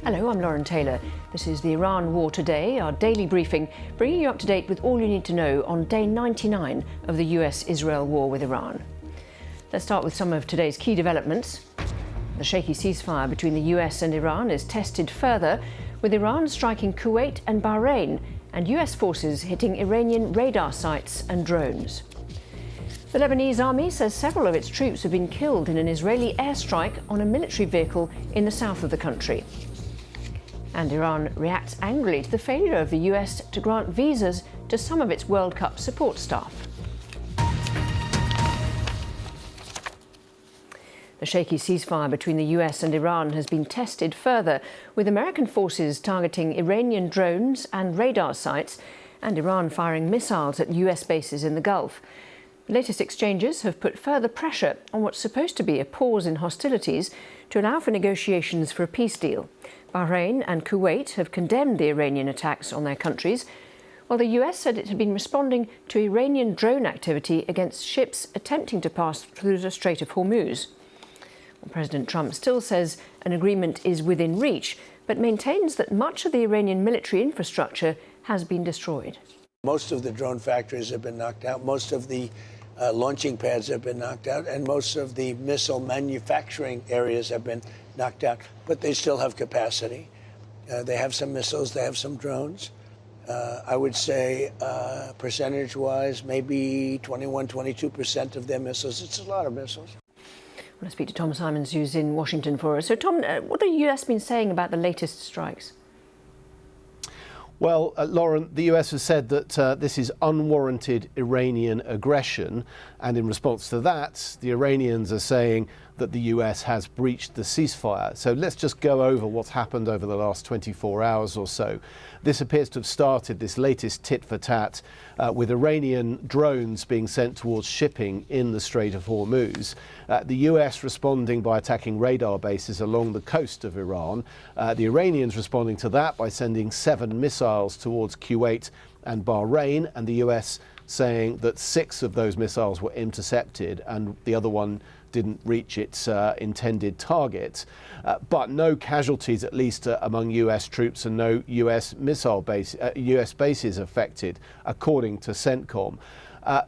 Hello, I'm Lauren Taylor. This is the Iran War Today, our daily briefing, bringing you up to date with all you need to know on day 99 of the US-Israel war with Iran. Let's start with some of today's key developments. The shaky ceasefire between the US and Iran is tested further, with Iran striking Kuwait and Bahrain, and US forces hitting Iranian radar sites and drones. The Lebanese army says several of its troops have been killed in an Israeli airstrike on a military vehicle in the south of the country. And Iran reacts angrily to the failure of the US to grant visas to some of its World Cup support staff. The shaky ceasefire between the US and Iran has been tested further, with American forces targeting Iranian drones and radar sites, and Iran firing missiles at US bases in the Gulf. The latest exchanges have put further pressure on what's supposed to be a pause in hostilities to allow for negotiations for a peace deal. Bahrain and Kuwait have condemned the Iranian attacks on their countries, while the US said it had been responding to Iranian drone activity against ships attempting to pass through the Strait of Hormuz. Well, President Trump still says an agreement is within reach, but maintains that much of the Iranian military infrastructure has been destroyed. Most of the drone factories have been knocked out. Most of the launching pads have been knocked out, and most of the missile manufacturing areas have been knocked out, but they still have capacity. They have some missiles, they have some drones. I would say percentage-wise, maybe 21, 22% of their missiles. It's a lot of missiles. I want to speak to Tom Simons, who's in Washington for us. So, Tom, what have the US been saying about the latest strikes? Well, Lauren, the US has said that this is unwarranted Iranian aggression, and in response to that, the Iranians are saying that the US has breached the ceasefire. So let's just go over what's happened over the last 24 hours or so. This appears to have started, this latest tit-for-tat, with Iranian drones being sent towards shipping in the Strait of Hormuz. The US responding by attacking radar bases along the coast of Iran. The Iranians responding to that by sending 7 missiles towards Kuwait and Bahrain, and the US saying that 6 of those missiles were intercepted and the other one didn't reach its intended target. But no casualties, at least among US troops, and no US bases affected, according to CENTCOM.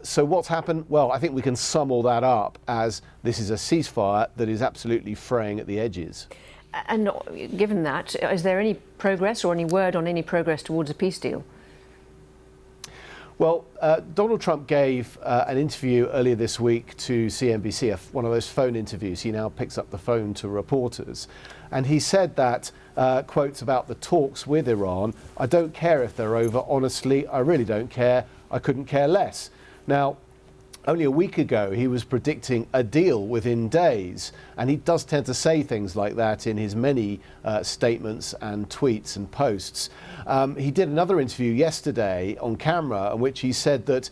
So what's happened? Well, I think we can sum all that up as this is a ceasefire that is absolutely fraying at the edges. And given that, is there any progress or any word on any progress towards a peace deal? Well, Donald Trump gave an interview earlier this week to CNBC, one of those phone interviews. He now picks up the phone to reporters. And he said that, quotes about the talks with Iran, "I don't care if they're over. Honestly, I really don't care. I couldn't care less." Now, only a week ago, he was predicting a deal within days. And he does tend to say things like that in his many statements and tweets and posts. He did another interview yesterday on camera in which he said that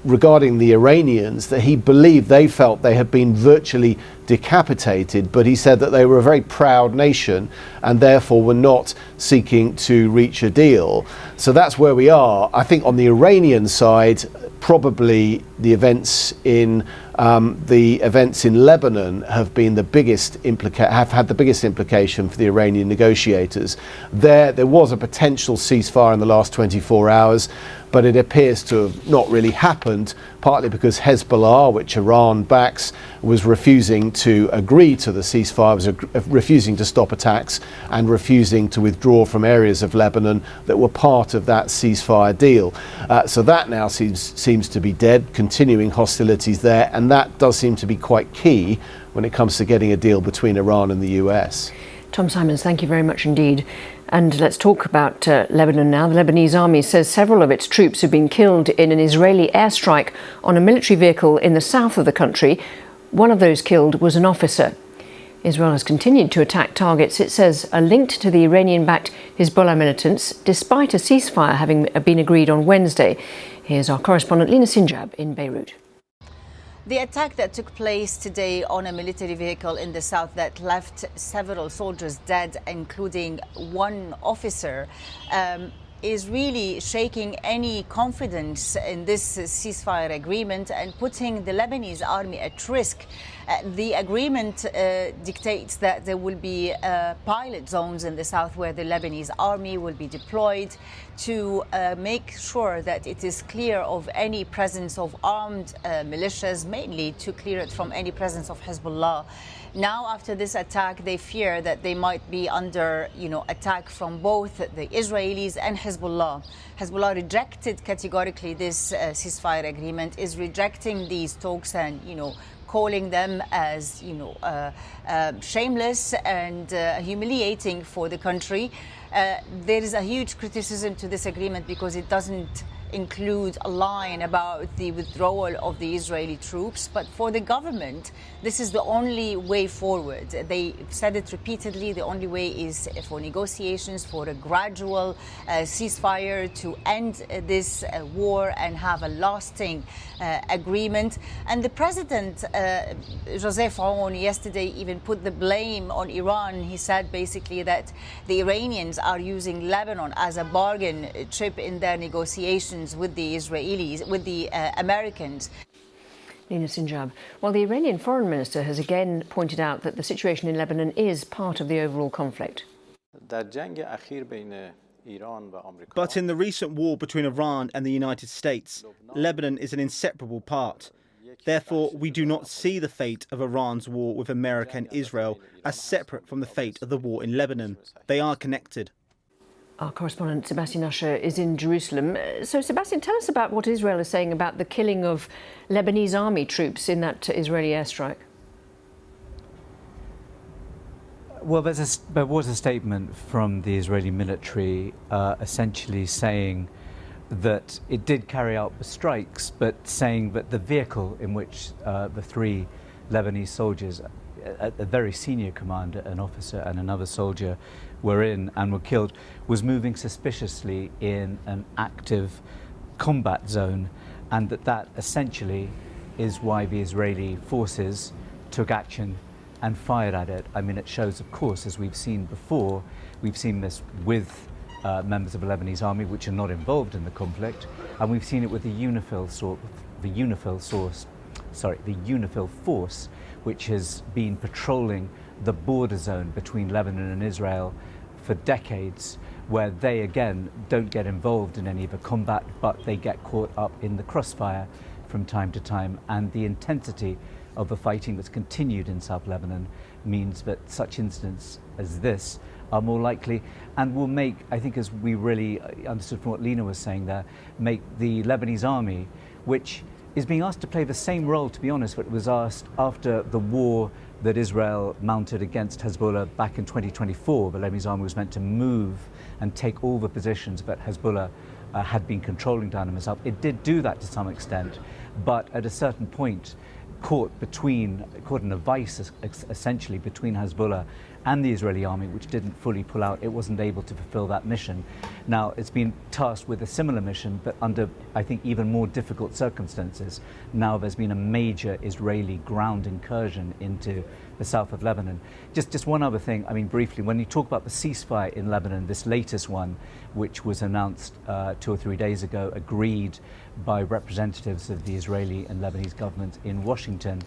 regarding the Iranians, that he believed they felt they had been virtually decapitated, but he said that they were a very proud nation and therefore were not seeking to reach a deal. So that's where we are. I think on the Iranian side, probably the events in Lebanon have been have had the biggest implication for the Iranian negotiators. There was a potential ceasefire in the last 24 hours, but it appears to have not really happened, partly because Hezbollah, which Iran backs, was refusing to agree to the ceasefire, was refusing to stop attacks and refusing to withdraw from areas of Lebanon that were part of that ceasefire deal. So that now seems to be dead, continuing hostilities there, and that does seem to be quite key when it comes to getting a deal between Iran and the US. Tom Simons, thank you very much indeed. And let's talk about Lebanon now. The Lebanese army says several of its troops have been killed in an Israeli airstrike on a military vehicle in the south of the country. One of those killed was an officer. Israel has continued to attack targets, it says, are linked to the Iranian-backed Hezbollah militants, despite a ceasefire having been agreed on Wednesday. Here's our correspondent Lina Sinjab in Beirut. The attack that took place today on a military vehicle in the south that left several soldiers dead, including one officer, is really shaking any confidence in this ceasefire agreement and putting the Lebanese army at risk. The agreement dictates that there will be pilot zones in the south where the Lebanese army will be deployed to make sure that it is clear of any presence of armed militias, mainly to clear it from any presence of Hezbollah. Now, after this attack, they fear that they might be under, attack from both the Israelis and Hezbollah. Hezbollah rejected categorically this ceasefire agreement, is rejecting these talks and, calling them as, shameless and humiliating for the country. There is a huge criticism to this agreement because it doesn't include a line about the withdrawal of the Israeli troops. But for the government, this is the only way forward. They said it repeatedly. The only way is for negotiations, for a gradual ceasefire to end this war and have a lasting agreement. And the president, Joseph Aoun, yesterday even put the blame on Iran. He said basically that the Iranians are using Lebanon as a bargain chip in their negotiations with the Israelis, with the Americans. Nina Sinjab. Well, the Iranian foreign minister has again pointed out that the situation in Lebanon is part of the overall conflict. But in the recent war between Iran and the United States, Lebanon is an inseparable part. Therefore, we do not see the fate of Iran's war with America and Israel as separate from the fate of the war in Lebanon. They are connected. Our correspondent Sebastian Usher is in Jerusalem. So, Sebastian, tell us about what Israel is saying about the killing of Lebanese army troops in that Israeli airstrike. Well, there was a statement from the Israeli military essentially saying that it did carry out the strikes, but saying that the vehicle in which the three Lebanese soldiers, a very senior commander, an officer and another soldier, were in and were killed, was moving suspiciously in an active combat zone, and that essentially is why the Israeli forces took action and fired at it. I mean, it shows, of course, as we've seen before, we've seen this with members of the Lebanese army which are not involved in the conflict, and we've seen it with the UNIFIL force, which has been patrolling the border zone between Lebanon and Israel for decades, where they again don't get involved in any of the combat, but they get caught up in the crossfire from time to time. And the intensity of the fighting that's continued in South Lebanon means that such incidents as this are more likely, and will make, I think, as we really understood from what Lena was saying there, make the Lebanese army, which is being asked to play the same role, to be honest, what was asked after the war that Israel mounted against Hezbollah back in 2024. The Lebanese army was meant to move and take all the positions that Hezbollah had been controlling down in the south. It did do that to some extent, but at a certain point, caught in a vice essentially between Hezbollah and the Israeli army, which didn't fully pull out. It wasn't able to fulfill that mission. Now, it's been tasked with a similar mission, but under, I think, even more difficult circumstances. Now there's been a major Israeli ground incursion into the south of Lebanon. Just one other thing, I mean, briefly, when you talk about the ceasefire in Lebanon, this latest one, which was announced 2 or 3 days ago, agreed by representatives of the Israeli and Lebanese government in Washington.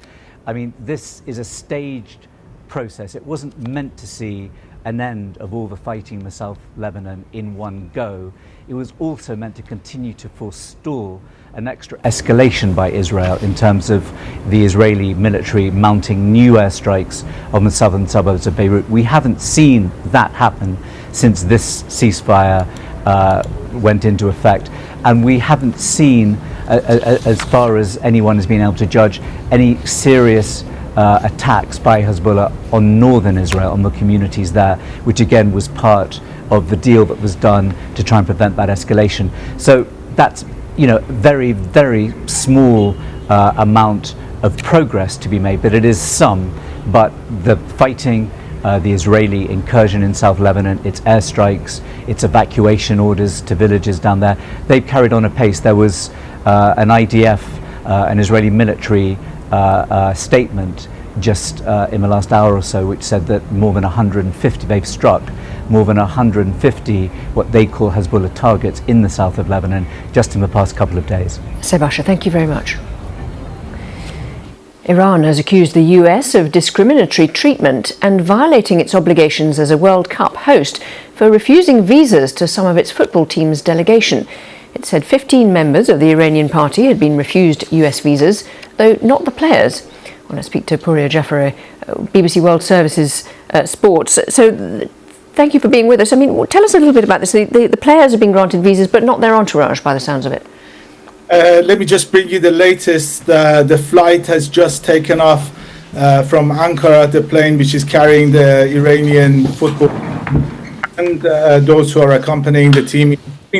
I mean, this is a staged process. It wasn't meant to see an end of all the fighting in the South Lebanon in one go. It was also meant to continue to forestall an extra escalation by Israel in terms of the Israeli military mounting new airstrikes on the southern suburbs of Beirut. We haven't seen that happen since this ceasefire went into effect, and we haven't seen, as far as anyone has been able to judge, any serious attacks by Hezbollah on northern Israel, on the communities there, which again was part of the deal that was done to try and prevent that escalation. So that's, very, very small amount of progress to be made, but it is some. But the fighting, the Israeli incursion in South Lebanon, its airstrikes, its evacuation orders to villages down there, they've carried on apace. There was an IDF, an Israeli military statement just in the last hour or so, which said that more than 150, they've struck more than 150 what they call Hezbollah targets in the south of Lebanon just in the past couple of days. Sebasha, thank you very much. Iran has accused the US of discriminatory treatment and violating its obligations as a World Cup host for refusing visas to some of its football team's delegation. It said 15 members of the Iranian party had been refused US visas, though not the players. I want to speak to Pooria Jaffareh, BBC World Services Sports. So thank you for being with us. I mean, tell us a little bit about this. The players have been granted visas, but not their entourage, by the sounds of it. Let me just bring you the latest. The flight has just taken off from Ankara, the plane which is carrying the Iranian football and those who are accompanying the team.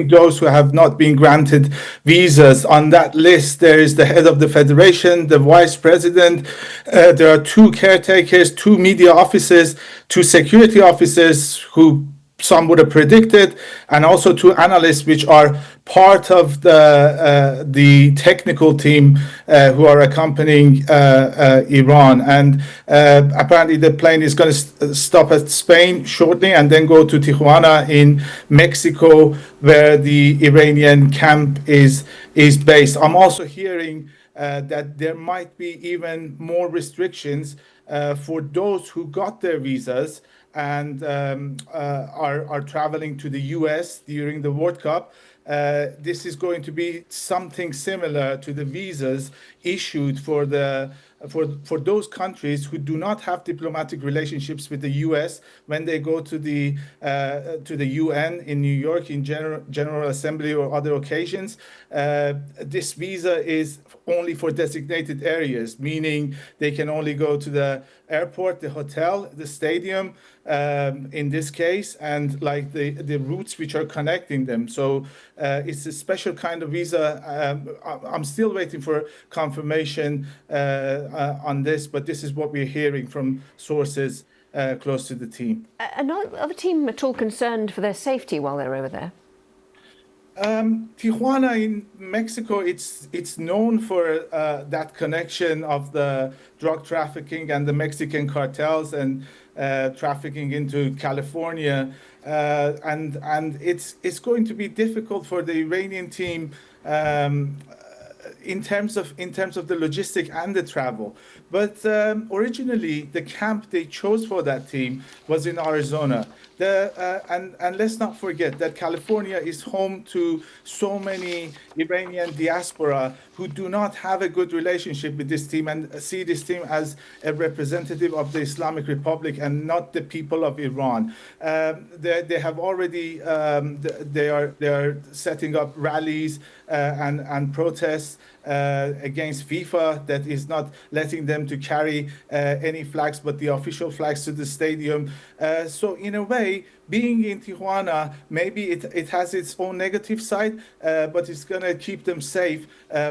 Those who have not been granted visas. On that list, there is the head of the federation, the vice president. There are 2 caretakers, 2 media officers, 2 security officers who some would have predicted, and also 2 analysts which are part of the technical team who are accompanying Iran. And apparently the plane is going to stop at Spain shortly and then go to Tijuana in Mexico, where the Iranian camp is based. I'm also hearing that there might be even more restrictions for those who got their visas and are traveling to the US during the World Cup. This is going to be something similar to the visas issued for those countries who do not have diplomatic relationships with the US when they go to the UN in New York in General Assembly or other occasions. This visa is only for designated areas, meaning they can only go to the airport, the hotel, the stadium, in this case, and like the routes which are connecting them. So it's a special kind of visa. I'm still waiting for confirmation on this, but this is what we're hearing from sources close to the team. Another team at all concerned for their safety while they're over there? Tijuana in Mexico, it's known for that connection of the drug trafficking and the Mexican cartels and trafficking into California, and it's going to be difficult for the Iranian team in terms of the logistic and the travel. But originally, the camp they chose for that team was in Arizona. And let's not forget that California is home to so many Iranian diaspora who do not have a good relationship with this team and see this team as a representative of the Islamic Republic and not the people of Iran. They have already they are setting up rallies and protests against FIFA that is not letting them to carry any flags but the official flags to the stadium. So in a way, being in Tijuana, maybe it has its own negative side, but it's going to keep them safe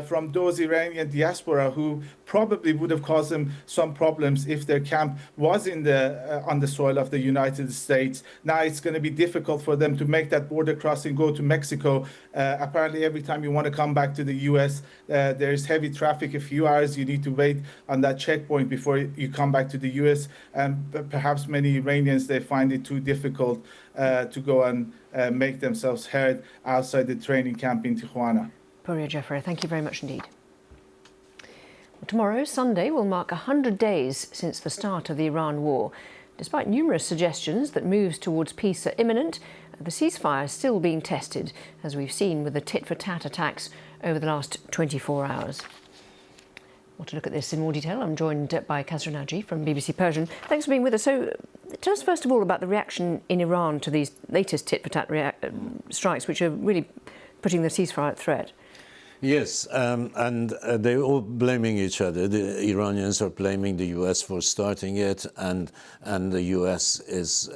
from those Iranian diaspora who probably would have caused them some problems if their camp was in on the soil of the United States. Now it's going to be difficult for them to make that border crossing, go to Mexico. Apparently, every time you want to come back to the U.S., there is heavy traffic. A few hours you need to wait on that checkpoint before you come back to the U.S. And perhaps many Iranians, they find it too difficult to go and make themselves heard outside the training camp in Tijuana. Pooria Jaffareh, thank you very much indeed. Well, tomorrow, Sunday, will mark 100 days since the start of the Iran war. Despite numerous suggestions that moves towards peace are imminent, the ceasefire is still being tested, as we've seen with the tit-for-tat attacks over the last 24 hours. Want to look at this in more detail? I'm joined by Kasra Naji from BBC Persian. Thanks for being with us. So tell us first of all about the reaction in Iran to these latest tit-for-tat strikes, which are really putting the ceasefire at threat. Yes, and they're all blaming each other. The Iranians are blaming the US for starting it, and the US is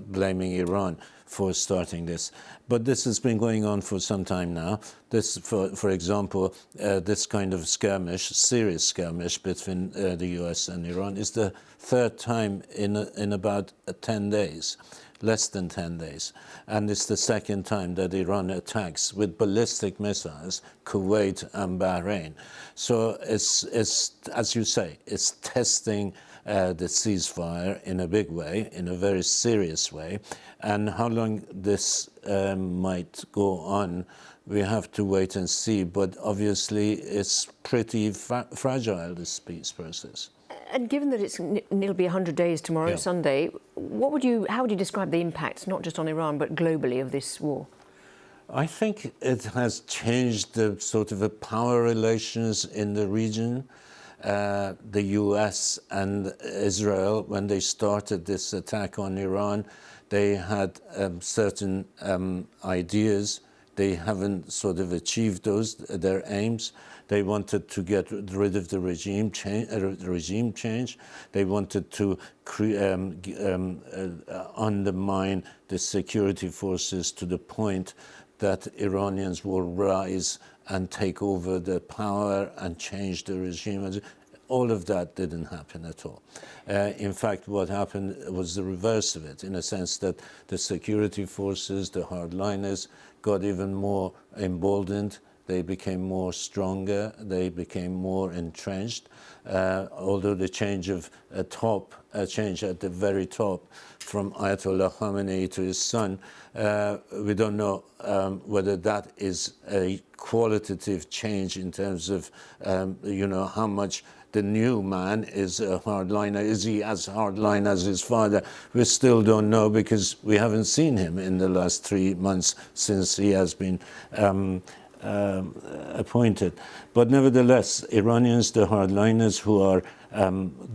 blaming Iran for starting this. But this has been going on for some time now. This, for example, this kind of skirmish, serious skirmish between the US and Iran is the third time in about 10 days. Less than 10 days. And it's the second time that Iran attacks with ballistic missiles Kuwait and Bahrain. So it's as you say, it's testing the ceasefire in a big way, in a very serious way. And how long this might go on, we have to wait and see. But obviously, it's pretty fragile, this peace process. And given that it'll be 100 days tomorrow, Sunday, how would you describe the impacts, not just on Iran, but globally, of this war? I think it has changed the sort of the power relations in the region. The US and Israel, when they started this attack on Iran, they had certain ideas. They haven't sort of achieved their aims. They wanted to get rid of the regime change. They wanted to undermine the security forces to the point that Iranians will rise and take over the power and change the regime. All of that didn't happen at all. In fact, what happened was the reverse of it, in a sense that the security forces, the hardliners, got even more emboldened. They became more stronger. They became more entrenched. Although the change of change at the very top from Ayatollah Khamenei to his son, we don't know whether that is a qualitative change in terms of, how much the new man is a hardliner. Is he as hardline as his father? We still don't know, because we haven't seen him in the last 3 months since he has been appointed. But nevertheless, Iranians, the hardliners who are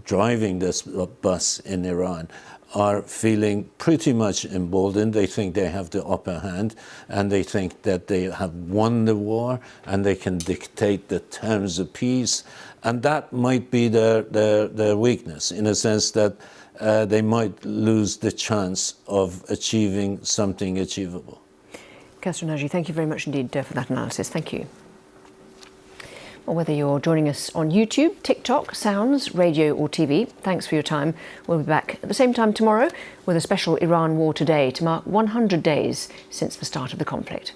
driving this bus in Iran, are feeling pretty much emboldened. They think they have the upper hand, and they think that they have won the war and they can dictate the terms of peace. And that might be their weakness, in a sense that they might lose the chance of achieving something achievable. Kasra Naji, thank you very much indeed for that analysis. Thank you. Well, whether you're joining us on YouTube, TikTok, Sounds, radio or TV, thanks for your time. We'll be back at the same time tomorrow with a special Iran War Today to mark 100 days since the start of the conflict.